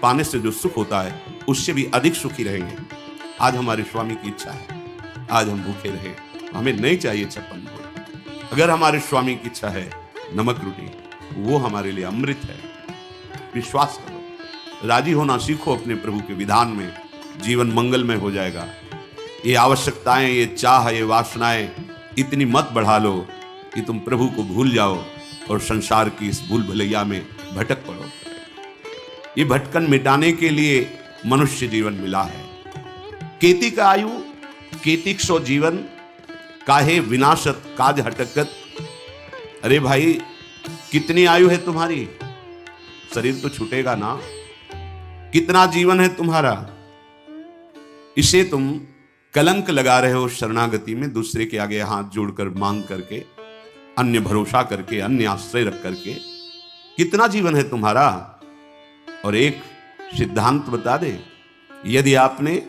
पाने से जो सुख होता है उससे भी अधिक सुखी रहेंगे। आज हमारे स्वामी की इच्छा है, आज हम भूखे रहे, हमें नहीं चाहिए 56 भोग। अगर हमारे स्वामी की इच्छा है नमक रोटी, वो हमारे लिए अमृत है। विश्वास करो, राजी होना सीखो अपने प्रभु के विधान में, जीवन मंगलमय हो जाएगा। ये आवश्यकताएं, ये चाह, ये वासनाएं इतनी मत बढ़ा लो कि तुम प्रभु को भूल जाओ और संसार की इस भूल भुलैया में भटक पड़ो। ये भटकन मिटाने के लिए मनुष्य जीवन मिला है। केती का आयु केतिक सो जीवन, काहे विनाशत काज हटकत। अरे भाई, कितनी आयु है तुम्हारी? शरीर तो छूटेगा ना। कितना जीवन है तुम्हारा? इसे तुम कलंक लगा रहे हो शरणागति में, दूसरे के आगे हाथ जोड़कर मांग करके, अन्य भरोसा करके, अन्य आश्रय रख करके। कितना जीवन है तुम्हारा? और एक सिद्धांत बता दे, यदि आपने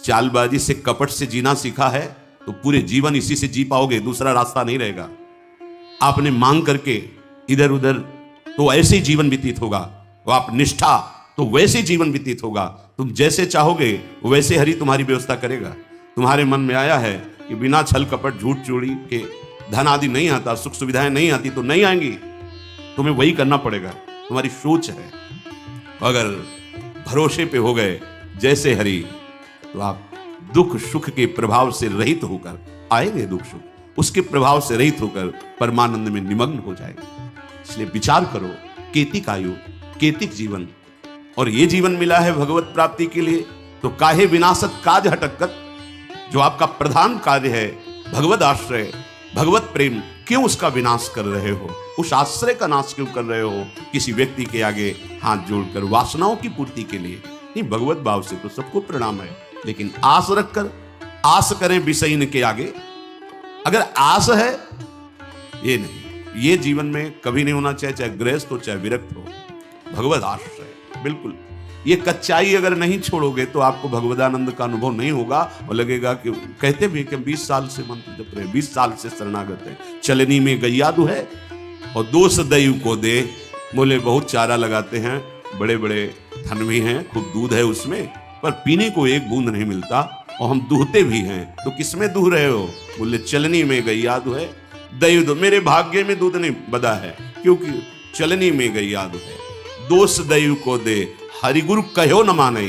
चालबाजी से, कपट से जीना सीखा है तो पूरे जीवन इसी से जी पाओगे, दूसरा रास्ता नहीं रहेगा। आपने मांग करके इधर उधर तो ऐसे ही जीवन व्यतीत होगा, वो आप निष्ठा तो वैसे जीवन व्यतीत होगा। तुम जैसे चाहोगे वैसे हरि तुम्हारी व्यवस्था करेगा। तुम्हारे मन में आया है कि बिना छल कपट झूठ चोरी के धन आदि नहीं आता, सुख सुविधाएं नहीं आती, तो नहीं आएंगी, तुम्हें वही करना पड़ेगा। तुम्हारी सोच है। अगर भरोसे पे हो गए जैसे हरि, तो आप दुख सुख के प्रभाव से रहित होकर आएंगे, दुख सुख उसके प्रभाव से रहित होकर परमानंद में निमग्न हो जाएंगे। इसलिए विचार करो, केतिक आयु केतिक जीवन, और ये जीवन मिला है भगवत प्राप्ति के लिए, तो काहे विनाशत काज हटकत। जो आपका प्रधान कार्य है भगवत आश्रय, भगवत प्रेम, क्यों उसका विनाश कर रहे हो? उस आश्रय का नाश क्यों कर रहे हो किसी व्यक्ति के आगे हाथ जोड़कर वासनाओं की पूर्ति के लिए? नहीं, भगवत भाव से तो सबको प्रणाम है, लेकिन आस रखकर, आस करें विषयीन के आगे। अगर आस है, ये नहीं, ये जीवन में कभी नहीं होना चाहिए, चाहे गृहस्थ हो चाहे विरक्त हो। भगवत आश्रय बिल्कुल, ये कच्चाई अगर नहीं छोड़ोगे तो आपको भगवदानंद का अनुभव नहीं होगा, और लगेगा कि कहते भी कि 20 साल से मंत्र जप रहे, 20 साल से शरणागत है, चलनी में गैयादु है और दोष दैव को दे। बोले बहुत चारा लगाते हैं, बड़े बड़े थन भी हैं, खूब दूध है उसमें, पर पीने को एक बूंद नहीं मिलता, और हम दूहते भी हैं। तो किसमें दूह रहे हो? बोले चलनी में गैयादु है, दैव दो। मेरे भाग्य में दूध नहीं बदा है, क्योंकि चलनी में गैयादु है, दोष दैव को दे, हरिगुरु कहो न माने।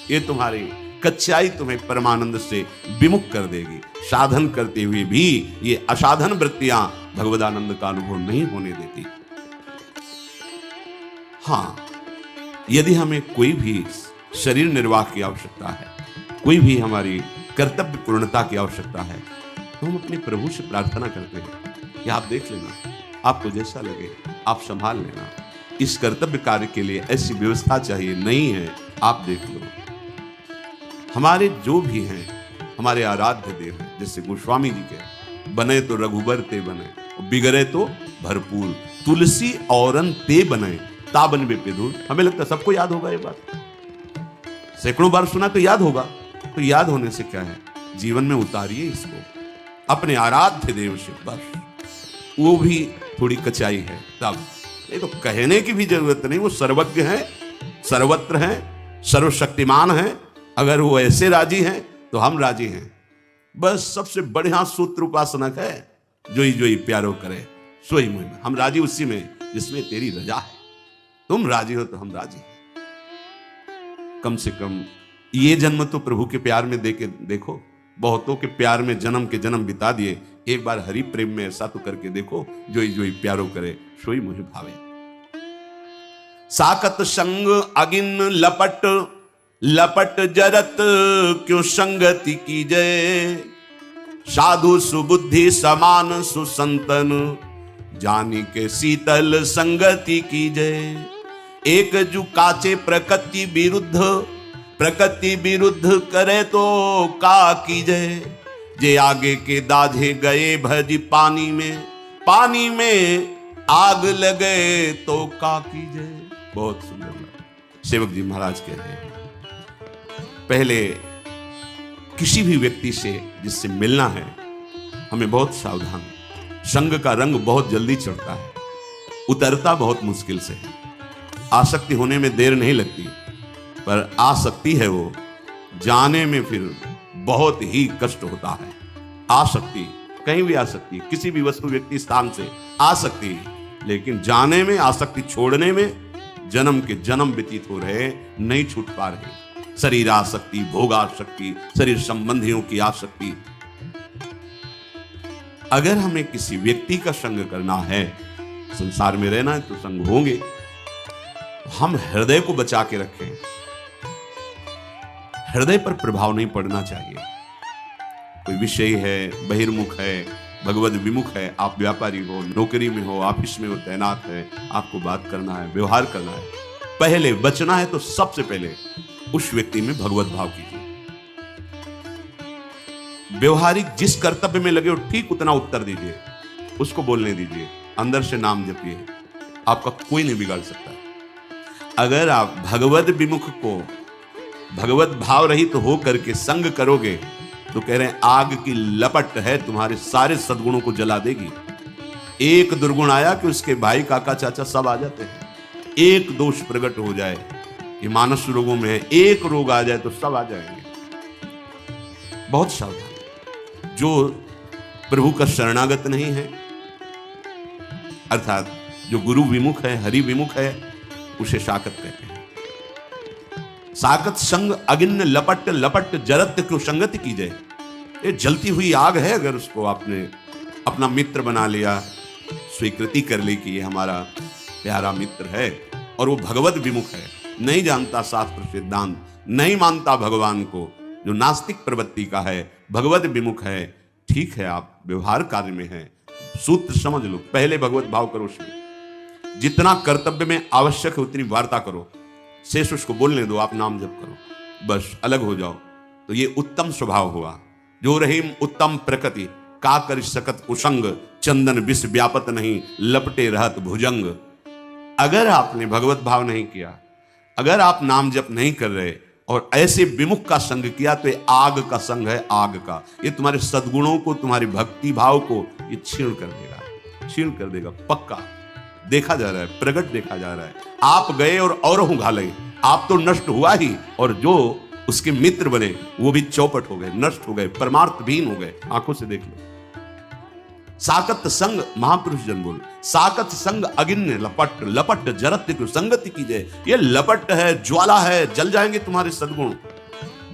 ये तुम्हारी कच्चाई तुम्हें परमानंद से विमुख कर देगी। साधन करते हुए भी ये असाधन वृत्तियां भगवदानंद का अनुभव नहीं होने देती। हाँ, यदि हमें कोई भी शरीर निर्वाह की आवश्यकता है, कोई भी हमारी कर्तव्य पूर्णता की आवश्यकता है, तो हम अपने प्रभु से प्रार्थना करते हैं कि आप देख लेना, आपको जैसा लगे आप संभाल लेना। इस कर्तव्य कार्य के लिए ऐसी व्यवस्था चाहिए, नहीं है आप देख लो। हमारे जो भी हैं, हमारे आराध्य देव हैं, जैसे गोस्वामी जी के, बने तो रघुबर ते बने, बिगड़े तो भरपूर, तुलसी औरन ते बने, ताबन बे पे दूर। हमें लगता है सबको याद होगा ये बात, सैकड़ों बार सुना तो याद होगा। तो याद होने से क्या है, जीवन में उतारिए इसको, अपने आराध्य देव से बस। वो भी थोड़ी कचाई है तब, नहीं तो कहने की भी जरूरत नहीं, वो सर्वज्ञ हैं, सर्वत्र हैं, सर्वशक्तिमान हैं। अगर वो ऐसे राजी हैं तो हम राजी हैं। बस सबसे बढ़िया सूत्र उपासनक है, जोई प्यारो करे सोई मुझ। हम राजी उसी में जिसमें तेरी रजा है। तुम राजी हो तो हम राजी हैं। कम से कम ये जन्म तो प्रभु के प्यार में दे के देखो। बहुतों के प्यार में जन्म के जन्म बिता दिए, एक बार हरि प्रेम में ऐसा तो करके देखो, जोई प्यारो करे सोई मुझे भावे। साकत संग अगिन लपट, लपट जरत क्यों संगति की जय। साधु सुबुद्धि समान सुसंतन, जानी के शीतल संगति की जय। एक जु काचे प्रकृति विरुद्ध, प्रकृति विरुद्ध करे तो का की जय। जे आगे के दाझे गए भज पानी में, पानी में आग लगे तो का की जय। बहुत सुंदर सेवक जी महाराज कह रहे हैं, पहले किसी भी व्यक्ति से जिससे मिलना है हमें बहुत सावधान। संग का रंग बहुत जल्दी चढ़ता है, उतरता बहुत मुश्किल से है। आसक्ति होने में देर नहीं लगती, पर आसक्ति है वो, जाने में फिर बहुत ही कष्ट होता है। आसक्ति कहीं भी आ सकती है, किसी भी वस्तु व्यक्ति स्थान से आ सकती है, लेकिन जाने में, आसक्ति छोड़ने में जन्म के जन्म व्यतीत हो रहे, नहीं छूट पा रहे। शरीर आसक्ति, भोगासक्ति, शरीर संबंधियों की आसक्ति। अगर हमें किसी व्यक्ति का संग करना है, संसार में रहना है, तो संग होंगे। हम हृदय को बचा के रखें, हृदय पर प्रभाव नहीं पड़ना चाहिए। कोई विषय है, बहिर्मुख है, भगवत विमुख है, आप व्यापारी हो, नौकरी में हो, ऑफिस में हो, तैनात है, आपको बात करना है, व्यवहार करना है, पहले बचना है तो सबसे पहले उस व्यक्ति में भगवत भाव कीजिए। व्यवहारिक जिस कर्तव्य में लगे हो ठीक उतना उत्तर दीजिए, उसको बोलने दीजिए, अंदर से नाम जपिए, आपका कोई नहीं बिगाड़ सकता। अगर आप भगवत विमुख को भगवत भाव रहित तो हो करके संग करोगे तो कह रहे हैं आग की लपट है, तुम्हारे सारे सद्गुणों को जला देगी। एक दुर्गुण आया कि उसके भाई, काका, चाचा सब आ जाते हैं। एक दोष प्रकट हो जाए, ये मानस रोगों में है, एक रोग आ जाए तो सब आ जाएंगे। बहुत सावधान। जो प्रभु का शरणागत नहीं है, अर्थात जो गुरु विमुख है, हरि विमुख है, उसे साकत कहते हैं। साकत संग अगिन्न लपट लपट जरत कृसंगति कीजिए। ये जलती हुई आग है, अगर उसको आपने अपना मित्र बना लिया, स्वीकृति कर ली कि ये हमारा प्यारा मित्र है, और वो भगवत विमुख है, नहीं जानता शास्त्र सिद्धांत, नहीं मानता भगवान को, जो नास्तिक प्रवृत्ति का है, भगवत विमुख है, ठीक है, आप व्यवहार कार्य में हैं, सूत्र समझ लो, पहले भगवत भाव करो, उसमें जितना कर्तव्य में आवश्यक है उतनी वार्ता करो, शेष उसको बोलने दो, आप नाम जप करो, बस अलग हो जाओ। तो ये उत्तम स्वभाव हुआ। जो रहीम उत्तम प्रकृति, का कर सकत कुसंग, चंदन विष व्यापत नहीं, लपटे रहत भुजंग। अगर आपने भगवत भाव नहीं किया, अगर आप नाम जप नहीं कर रहे और ऐसे विमुख का संग किया, तो ये आग का संग है, आग का। ये तुम्हारे सद्गुणों को, तुम्हारे भक्ति भाव को ये क्षीण कर देगा, क्षीण कर देगा, पक्का देखा जा रहा है, प्रकट देखा जा रहा है। आप गए और घाले, आप तो नष्ट हुआ ही, और जो उसके मित्र बने वो भी चौपट हो गए, नष्ट हो गए, परमार्थहीन हो गए। आंखों से देख लो। साकत संग, महापुरुष जन बोल, साकत संग अगिन्न लपट लपट जरत संगति कीजिए। ये लपट है, ज्वाला है, जल जाएंगे तुम्हारे सद्गुण।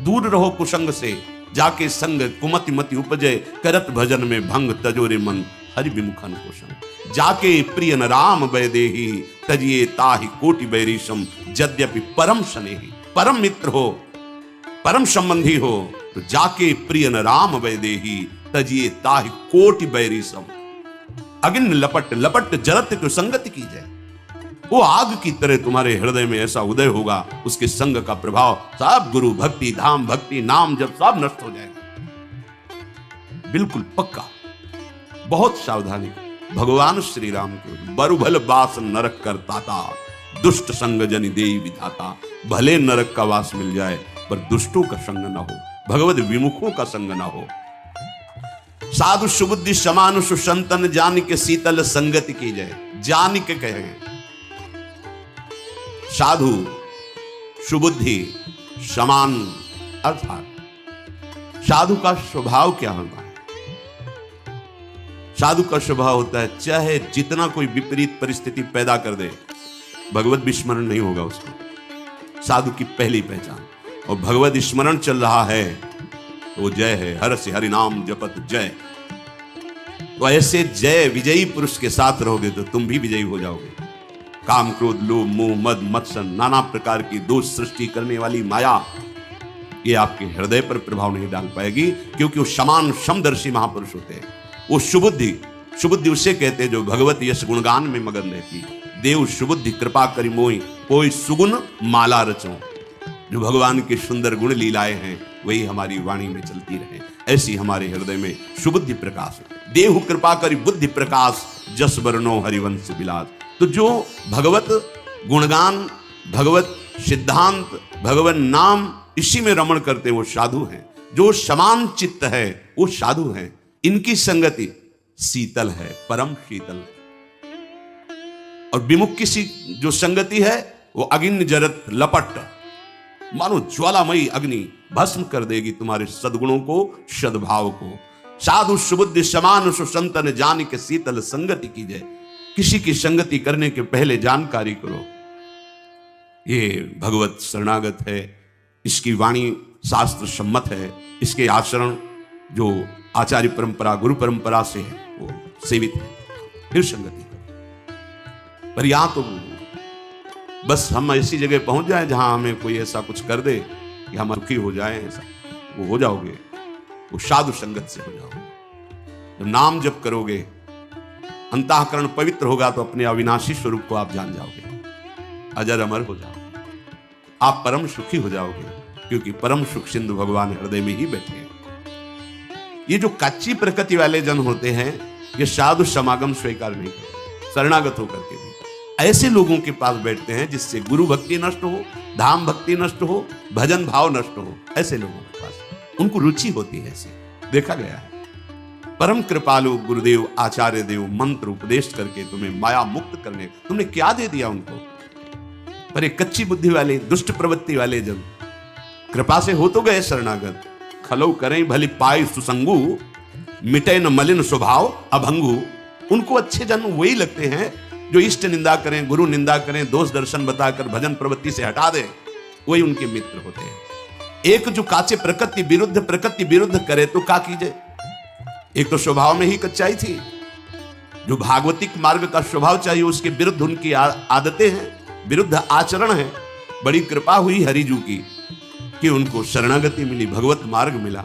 दूर रहो कुसंग से, जाके संग कुमति मति उपजे, करत भजन में भंग तजोरे मन, हरि विमुखन कोशम। जाके प्रिय न राम वैदेही, तजिए ताहि कोटि बैरीशम। यद्यपि परम स्नेही, परम मित्र हो, परम संबंधी हो, तो जाके प्रिय न राम वैदेही, तजिए ताहि कोटि बैरीशम। अगिन लपट लपट जरत को संगति की जाए। वो आग की तरह तुम्हारे हृदय में ऐसा उदय होगा, उसके संग का प्रभाव सब गुरु भक्ति, धाम भक्ति, नाम जब सब नष्ट हो जाएगा, बिल्कुल पक्का। बहुत सावधानी। भगवान श्री राम को बरुभल बास नरक करता था, दुष्ट संग जनि देई विधाता। भले नरक का वास मिल जाए, पर दुष्टों का संग न हो, भगवत विमुखों का संग न हो। साधु सुबुद्धि समान सुसंतन, जान के शीतल संगति की जाए। जान के कहे साधु सुबुद्धि समान, अर्थात साधु का स्वभाव क्या होगा? साधु का स्वभाव होता है, चाहे जितना कोई विपरीत परिस्थिति पैदा कर दे, भगवत विस्मरण नहीं होगा उसको। साधु की पहली पहचान। और भगवत स्मरण चल रहा है तो जय है, हर से हरि नाम जपत जय। तो ऐसे जय विजयी पुरुष के साथ रहोगे तो तुम भी विजयी हो जाओगे। काम क्रोध लोभ मोह मद मत्सर, नाना प्रकार की दोष सृष्टि करने वाली माया, ये आपके हृदय पर प्रभाव नहीं डाल पाएगी, क्योंकि वो समान समदर्शी महापुरुष होते हैं। वो सुबुद्धि, सुबुद्धि उसे कहते हैं जो भगवत यश गुणगान में मगन रहती। देव सुबुद्धि कृपा करी मोई, कोई सुगुण माला रचो। जो भगवान के सुंदर गुण लीलाएं हैं वही हमारी वाणी में चलती रहे, ऐसी हमारे हृदय में सुबुद्धि प्रकाश। देव कृपा करी बुद्धि प्रकाश, जस बरनो हरिवंश विलास। तो जो भगवत गुणगान, भगवत सिद्धांत, भगवत नाम, इसी में रमण करते वो साधु हैं। जो समान चित्त है वो साधु हैं। इनकी संगति शीतल है, परम शीतल। और विमुख की जो संगति है वो अगिन जरत लपट, मानो ज्वालामयी अग्नि भस्म कर देगी तुम्हारे सद्गुणों को, सद्भाव को। साधु सुबुद्धि समान सुसंतन जान के शीतल संगति कीजिए। किसी की संगति करने के पहले जानकारी करो। ये भगवत शरणागत है, इसकी वाणी शास्त्र सम्मत है, इसके आचरण जो आचार्य परंपरा गुरु परंपरा से है वो सेवित है, फिर संगति करो। पर यहां तो बस हम ऐसी जगह पहुंच जाए जहां हमें कोई ऐसा कुछ कर दे कि हम दुखी हो जाए, ऐसा वो हो जाओगे, वो साधु संगत से हो जाओगे। जब नाम जप करोगे, अंतःकरण पवित्र होगा तो अपने अविनाशी स्वरूप को आप जान जाओगे, अजर अमर हो जाओगे, आप परम सुखी हो जाओगे, क्योंकि परम सुख सिंधु भगवान हृदय में ही बैठे हैं। ये जो कच्ची प्रकृति वाले जन होते हैं, ये साधु समागम स्वीकार नहीं करते, शरणागत होकर के भी ऐसे लोगों के पास बैठते हैं जिससे गुरु भक्ति नष्ट हो, धाम भक्ति नष्ट हो, भजन भाव नष्ट हो। ऐसे लोगों के पास उनको रुचि होती है, ऐसे देखा गया है। परम कृपालु गुरुदेव आचार्य देव मंत्र उपदेश करके तुम्हें माया मुक्त करने, तुमने क्या दे दिया उनको? पर एक कच्ची बुद्धि वाले, दुष्ट प्रवृत्ति वाले जन कृपा से हो तो गए शरणागत, खलो करें भली पाई सुसंगु, मिटे न मलिन स्वभाव अभंगु। उनको अच्छे जन वही लगते हैं जो इष्ट निंदा करें, गुरु निंदा करें, दोष दर्शन बताकर भजन प्रवृत्ति से हटा दें, वही उनके मित्र होते हैं। एक जो काचे प्रकृति विरुद्ध करे तो क्या कीजिए? एक तो स्वभाव में ही कच्चाई थी, जो भागवतिक मार्ग का स्वभाव चाहिए उसके विरुद्ध उनकी आदतें हैं, विरुद्ध आचरण है। बड़ी कृपा हुई हरिजू की कि उनको शरणागति मिली, भगवत मार्ग मिला।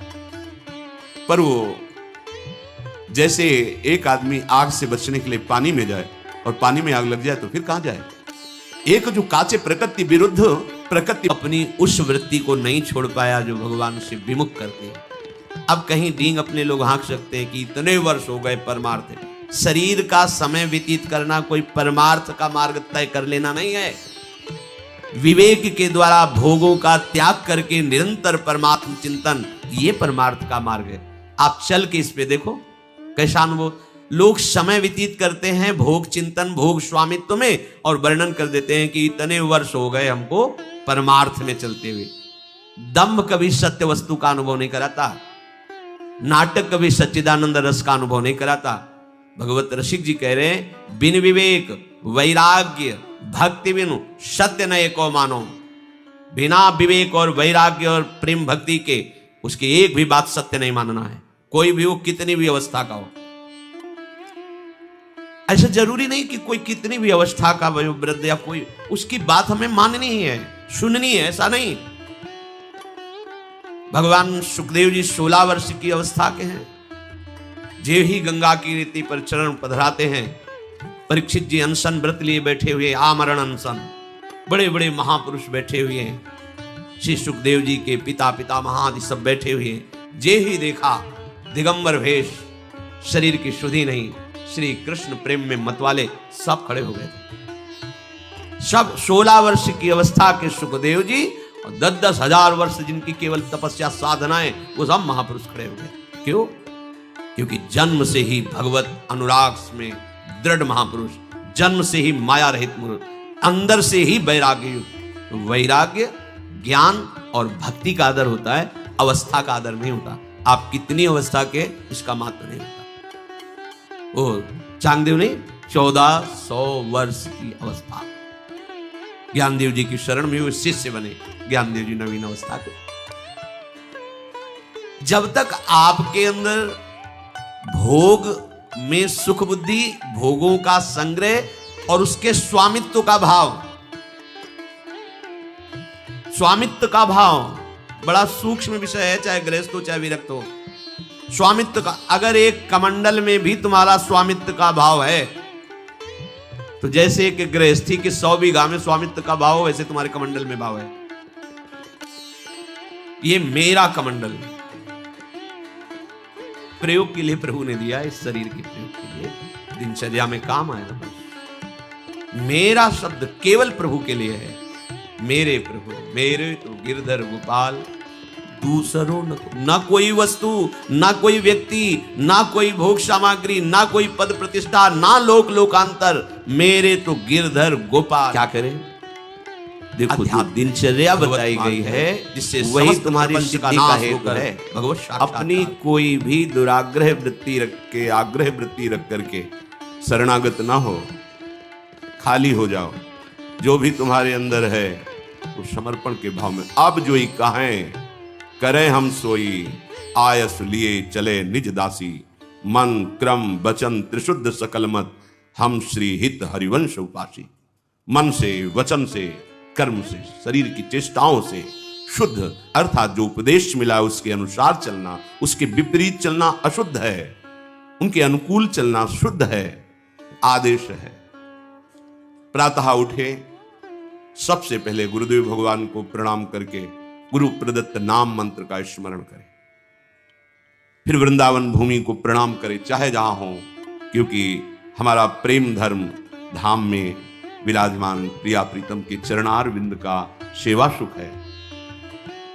पर वो जैसे एक आदमी आग से बचने के लिए पानी में जाए और पानी में आग लग जाए तो फिर कहां जाए? एक जो काचे प्रकृति विरुद्ध प्रकृति अपनी उस वृत्ति को नहीं छोड़ पाया जो भगवान से विमुख करते हैं। अब कहीं डींग अपने लोग हाँक सकते हैं कि इतने वर्ष हो गए परमार्थ। शरीर का समय व्यतीत करना कोई परमार्थ का मार्ग तय कर लेना नहीं है। विवेक के द्वारा भोगों का त्याग करके निरंतर परमात्म चिंतन, ये परमार्थ का मार्ग है। आप चल के इस पे देखो कैसा अनुभव। लोग समय व्यतीत करते हैं भोग चिंतन, भोग स्वामित्व में, और वर्णन कर देते हैं कि इतने वर्ष हो गए हमको परमार्थ में चलते हुए। दंभ कभी सत्य वस्तु का अनुभव नहीं कराता, नाटक कभी सच्चिदानंद रस का अनुभव नहीं कराता। भगवत रसिक जी कह रहे हैं, बिन विवेक वैराग्य भक्ति बिनु सत्य न एको मानो। बिना विवेक और वैराग्य और प्रेम भक्ति के उसकी एक भी बात सत्य नहीं मानना है, कोई भी हो, कितनी भी अवस्था का हो। ऐसा जरूरी नहीं कि कोई कितनी भी अवस्था का वयोवृद्ध या कोई, उसकी बात हमें माननी ही है, सुननी है, ऐसा नहीं। भगवान सुखदेव जी 16 वर्ष की अवस्था के हैं, जे ही गंगा की रीति पर चरण पधराते हैं। परीक्षित जी अनशन व्रत लिए बैठे हुए, आमरण अनशन, बड़े बड़े महापुरुष बैठे हुए हैं। श्री सुखदेव जी के पिता पितामह आदि सब बैठे हुए हैं। जे ही देखा दिगंबर भेष, शरीर की शुद्धि नहीं, श्री कृष्ण प्रेम में मतवाले सब खड़े हो गए थे। सब 16 वर्ष की अवस्था के सुखदेव जी और 10-10 हजार वर्ष जिनकी केवल तपस्या साधनाएं, वो सब महापुरुष खड़े हो गए। क्यों? क्योंकि जन्म से ही भगवत अनुराग में दृढ़ महापुरुष, जन्म से ही माया रहित पुरुष, अंदर से ही वैराग्य। वैराग्य ज्ञान और भक्ति का आदर होता है, अवस्था का आदर नहीं होता। आप कितनी अवस्था के इसका महत्व नहीं होता। वो चांगदेव ने 1400 वर्ष की अवस्था, ज्ञानदेव जी की शरण में वो शिष्य बने। ज्ञानदेव जी नवीन अवस्था के। जब तक आपके अंदर भोग में सुख बुद्धि, भोगों का संग्रह और उसके स्वामित्व का भाव, स्वामित्व का भाव बड़ा सूक्ष्म विषय है, चाहे गृहस्थ हो चाहे विरक्त हो। स्वामित्व का, अगर एक कमंडल में भी तुम्हारा स्वामित्व का भाव है, तो जैसे एक गृहस्थी के 100 बीघा में स्वामित्व का भाव हो, वैसे तुम्हारे कमंडल में भाव है। ये मेरा कमंडल प्रयोग के लिए प्रभु ने दिया, इस शरीर के प्रयोग के लिए, दिनचर्या में काम आएगा। बस मेरा शब्द केवल प्रभु के लिए है। मेरे प्रभु, मेरे तो गिरधर गोपाल, दूसरों न कोई वस्तु, ना कोई व्यक्ति, ना कोई भोग सामग्री, ना कोई पद प्रतिष्ठा, ना लोक लोकांतर, मेरे तो गिरधर गोपाल। क्या करें? देखो जो दिनचर्या बताई गई है जिससे वही तुम्हारी सिद्धि का हेतु है। भगवत अपनी कोई भी दुराग्रह वृत्ति रख के, आग्रह वृत्ति रख करके शरणागत ना हो, खाली हो जाओ। जो भी तुम्हारे अंदर है वो समर्पण के भाव में, अब जो ही कहें करें हम सोई, आयस लिए चले निज दासी, मन क्रम वचन त्रिशुद्ध सकल मत, हम श्री हित हरिवंश उपासी। मन से, वचन से, कर्म से, शरीर की चेष्टाओं से शुद्ध, अर्थात जो उपदेश मिला है उसके अनुसार चलना, उसके विपरीत चलना अशुद्ध है, उनके अनुकूल चलना शुद्ध है, आदेश है। प्रातः उठे, सबसे पहले गुरुदेव भगवान को प्रणाम करके गुरु प्रदत्त नाम मंत्र का स्मरण करें। फिर वृंदावन भूमि को प्रणाम करें, चाहे जहां हो, क्योंकि हमारा प्रेम धर्म धाम में विराजमान प्रिया प्रीतम के चरणार बिंद का सेवा सुख है।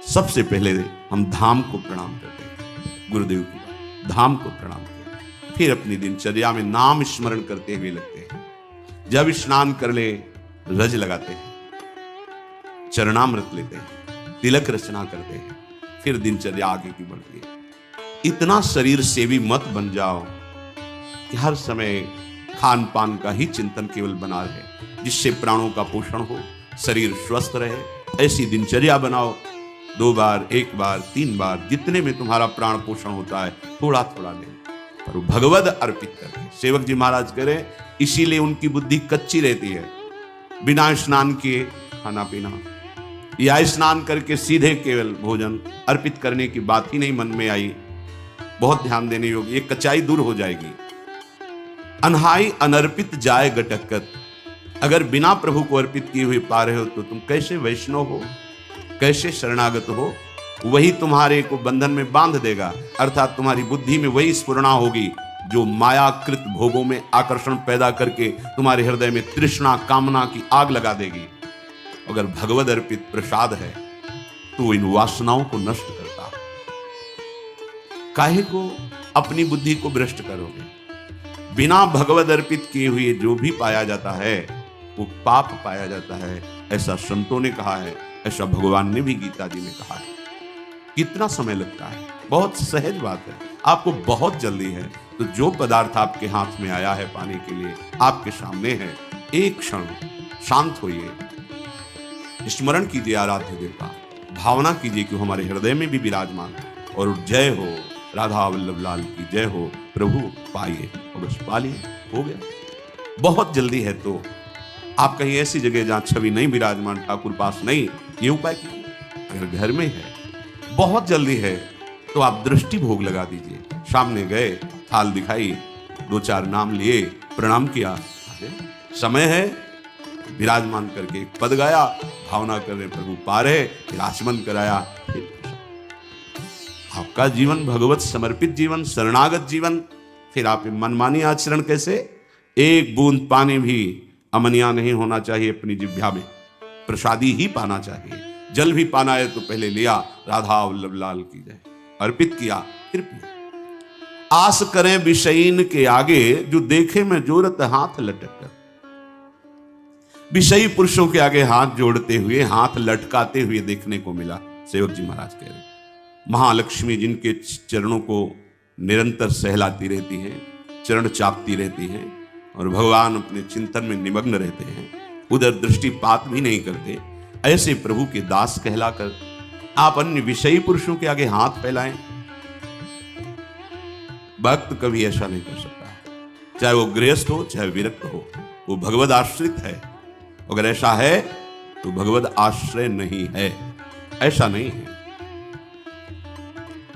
सबसे पहले हम धाम को प्रणाम करते हैं, गुरुदेव की धाम को प्रणाम करें। फिर अपनी दिनचर्या में नाम स्मरण करते हुए लगते हैं। जब स्नान कर ले रज लगाते हैं, चरणामृत लेते हैं, तिलक रचना करते हैं, फिर दिनचर्या आगे की बढ़ती है। इतना शरीर सेवी मत बन जाओ कि हर समय खान पान का ही चिंतन केवल बना रहे, जिससे प्राणों का पोषण हो, शरीर स्वस्थ रहे। ऐसी दिनचर्या बनाओ, 2 बार, 1 बार, 3 बार, जितने में तुम्हारा प्राण पोषण होता है थोड़ा थोड़ा ले, पर भगवद अर्पित करके। सेवक जी महाराज करें, इसीलिए उनकी बुद्धि कच्ची रहती है। बिना स्नान किए खाना पीना या स्नान करके सीधे केवल भोजन अर्पित करने की बात ही नहीं मन में आई। बहुत ध्यान देने योग्य, ये कच्चाई दूर हो जाएगी। अनहाई अनर्पित जाए गटकत, अगर बिना प्रभु को अर्पित किए हुए पा रहे हो तो तुम कैसे वैष्णव हो, कैसे शरणागत हो? वही तुम्हारे को बंधन में बांध देगा, अर्थात तुम्हारी बुद्धि में वही स्फुरणा होगी जो मायाकृत भोगों में आकर्षण पैदा करके तुम्हारे हृदय में तृष्णा कामना की आग लगा देगी। अगर भगवद अर्पित प्रसाद है तो इन वासनाओं को नष्ट करता है। काहे को अपनी बुद्धि को भ्रष्ट करोगे? बिना भगवद अर्पित किए हुए जो भी पाया जाता है वो पाप पाया जाता है, ऐसा संतों ने कहा है, ऐसा भगवान ने भी गीता जी में कहा है। कितना समय लगता है? बहुत सहज बात है। आपको बहुत जल्दी है तो जो पदार्थ आपके हाथ में आया है पाने के लिए, आपके सामने है, एक क्षण शांत होइए, स्मरण कीजिए आराध्य देव का, भावना कीजिए कि हमारे हृदय में भी विराजमान है, और जय हो राधा वल्लभ लाल की जय हो, प्रभु पाइए और बस पालिए, हो गया। बहुत जल्दी है तो आप कहीं ऐसी जगह जहां छवि नहीं विराजमान, ठाकुर पास नहीं, ये उपाय कीजिए। अगर घर में है, बहुत जल्दी है तो आप दृष्टि भोग लगा दीजिए। सामने गए, थाल दिखाई, 2-4 नाम लिए, प्रणाम किया, समय है विराजमान करके एक पद गाया, भावना कर रहे प्रभु पा रहे, फिर आचमन कराया। आपका जीवन भगवत समर्पित जीवन, शरणागत जीवन। फिर आप मनमानी आचरण कैसे? एक बूंद पानी भी अमनिया नहीं होना चाहिए अपनी जिह्वा में, प्रसादी ही पाना चाहिए। जल भी पाना है तो पहले लिया, राधा वल्लभ लाल की जय, अर्पित किया, फिर पिया। आस करें विषयीन के आगे, जो देखे में जोरत हाथ लटक कर। विषयी पुरुषों के आगे हाथ जोड़ते हुए, हाथ लटकाते हुए देखने को मिला। सेवक जी महाराज कह रहे, महालक्ष्मी जिनके चरणों को निरंतर सहलाती रहती हैं, चरण चापती रहती हैं, और भगवान अपने चिंतन में निमग्न रहते हैं, उधर दृष्टिपात भी नहीं करते, ऐसे प्रभु के दास कहलाकर आप अन्य विषयी पुरुषों के आगे हाथ फैलाएं। भक्त कभी ऐसा नहीं कर सकता, चाहे वो गृहस्थ हो चाहे विरक्त हो, वो भगवद आश्रित है। अगर ऐसा है तो भगवद आश्रय नहीं है, ऐसा नहीं है।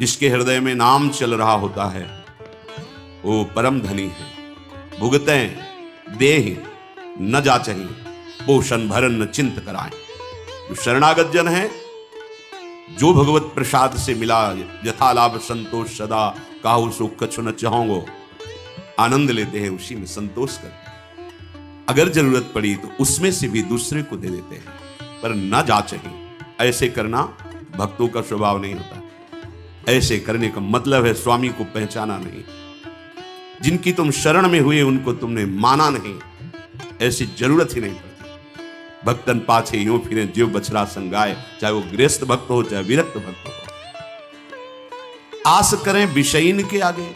जिसके हृदय में नाम चल रहा होता है वो परम धनी है। भुगतें देहि न जाचहि, पोषण भरन न चिंत कराएं। जो शरणागत जन है, जो भगवत प्रसाद से मिला, यथा लाभ संतोष सदा, काहू सो कछु न चाहोगो, आनंद लेते हैं, उसी में संतोष करते हैं। अगर जरूरत पड़ी तो उसमें से भी दूसरे को दे देते हैं, पर न जाचहि। ऐसे करना भक्तों का स्वभाव नहीं होता। ऐसे करने का मतलब है स्वामी को पहचाना नहीं। जिनकी तुम शरण में हुए उनको तुमने माना नहीं, ऐसी जरूरत ही नहीं पड़ती। भक्तन पाछे यूं फिरे जीव बछड़ा संगाए, चाहे वो गृहस्थ भक्त हो चाहे विरक्त भक्त हो। आस करें विषयीन के आगे,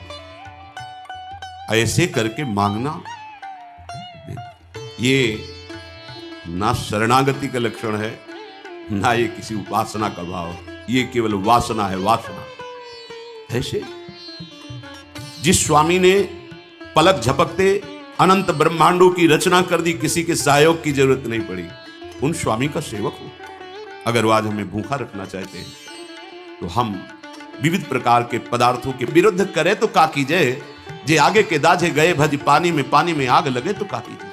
ऐसे करके मांगना ये ना शरणागति का लक्षण है, ना ये किसी उपासना का भाव, ये केवल वासना है, वासना। ऐसे जिस स्वामी ने पलक झपकते अनंत ब्रह्मांडों की रचना कर दी, किसी के सहयोग की जरूरत नहीं पड़ी, उन स्वामी का सेवक हो। अगर वो आज हमें भूखा रखना चाहते हैं तो हम विविध प्रकार के पदार्थों के विरुद्ध करें तो का कीजिए, जे आगे के दाझे गए भज पानी में आग लगे तो का कीजिए।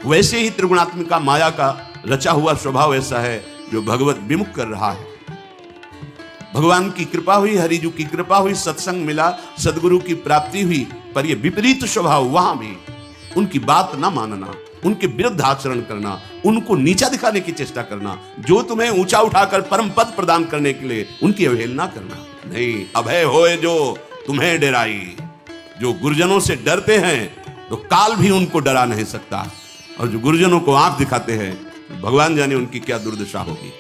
वैसे ही त्रिगुणात्मिका माया का रचा हुआ स्वभाव ऐसा है जो भगवत विमुख कर रहा है। भगवान की कृपा हुई, हरिजू की कृपा हुई, सत्संग मिला, सदगुरु की प्राप्ति हुई, पर यह विपरीत स्वभाव वहां भी उनकी बात ना मानना, उनके विरुद्ध आचरण करना, उनको नीचा दिखाने की चेष्टा करना, जो तुम्हें ऊंचा उठाकर परम पद प्रदान करने के लिए उनकी अवहेलना करना। नहीं, अभय होए जो तुम्हें डराई। जो गुरुजनों से डरते हैं तो काल भी उनको डरा नहीं सकता, और जो गुरुजनों को आंख दिखाते हैं भगवान जाने उनकी क्या दुर्दशा होगी।